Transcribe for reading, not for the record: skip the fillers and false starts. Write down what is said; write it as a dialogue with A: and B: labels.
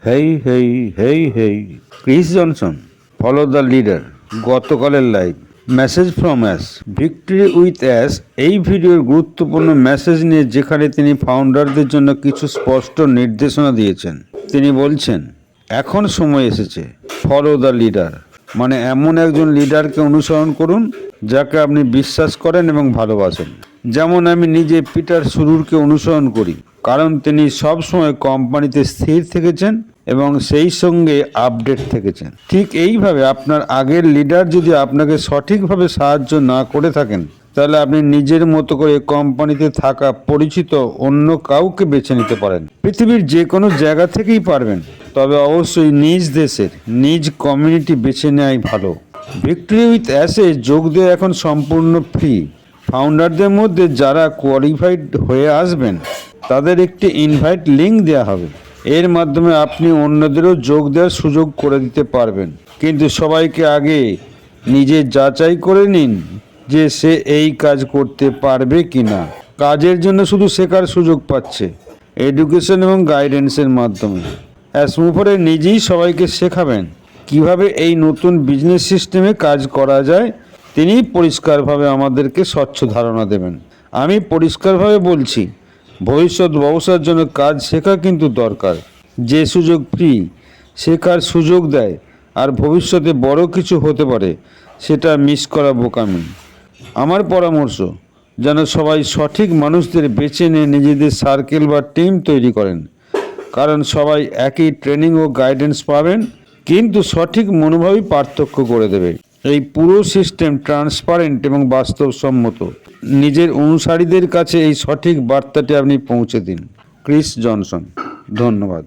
A: Hey hey hey hey Chris Johnson follow the leader গতকালের live message from us victory with us এই ভিডিওর গুরুত্বপূর্ণ message নিয়ে, যেখানে তিনি ফাউন্ডারদের জন্য কিছু স্পষ্ট নির্দেশনা দিয়েছেন। তিনি বলছেন, এখন সময় এসেছে ফলো দ্য লিডার, মানে এমন একজন লিডারকে অনুসরণ করুন যাকে আপনি বিশ্বাস করেন এবং ভালোবাসেন। যেমন আমি নিজে পিটার শুরুরকে অনুসরণ করি, কারণ তিনি সবসময় কোম্পানিতে স্থির থেকেছেন এবং সেই সঙ্গে আপডেট থেকেছেন। ঠিক এইভাবে আপনার আগের লিডার যদি আপনাকে সঠিকভাবে সাহায্য না করে থাকেন, তাহলে আপনি নিজের মতো করে কোম্পানিতে থাকা পরিচিত অন্য কাউকে বেছে নিতে পারেন। পৃথিবীর যে কোনো জায়গা থেকেই পারবেন, তবে অবশ্যই নিজ দেশের নিজ কমিউনিটি বেছে নেওয়াই ভালো। ভিক্টরি উইথ অ্যাসে যোগ দেওয়া এখন সম্পূর্ণ ফ্রি। ফাউন্ডারদের মধ্যে যারা কোয়ালিফাইড হয়ে আসবেন, তাদের একটি ইনভাইট লিঙ্ক দেওয়া হবে। এর মাধ্যমে আপনি অন্যদেরও যোগ দেওয়ার সুযোগ করে দিতে পারবেন। কিন্তু সবাইকে আগে নিজে যাচাই করে নিন যে সে এই কাজ করতে পারবে কি না। কাজের জন্য শুধু শেখার সুযোগ পাচ্ছে, এডুকেশন এবং গাইডেন্সের মাধ্যমে। অ্যাসমুফারে নিজেই সবাইকে শেখাবেন কিভাবে এই নতুন বিজনেস সিস্টেমে কাজ করা যায়। তিনি পরিষ্কারভাবে আমাদেরকে স্বচ্ছ ধারণা দেবেন। আমি পরিষ্কারভাবে বলছি, ভবিষ্যৎ ব্যবসার জন্য কাজ শেখা কিন্তু দরকার। যে সুযোগ ফ্রি শেখার সুযোগ দেয় আর ভবিষ্যতে বড় কিছু হতে পারে, সেটা মিস করা বোকামি। আমার পরামর্শ, যেন সবাই সঠিক মানুষদের বেছে নিয়ে নিজেদের সার্কেল বা টিম তৈরি করেন, কারণ সবাই একই ট্রেনিং ও গাইডেন্স পাবেন, কিন্তু সঠিক মনোভাবই পার্থক্য করে দেবে। এই পুরো সিস্টেম ট্রান্সপারেন্ট এবং বাস্তবসম্মত। নিজের অনুসারীদের কাছে এই সঠিক বার্তাটি আপনি পৌঁছে দিন। Chris Johnson. ধন্যবাদ।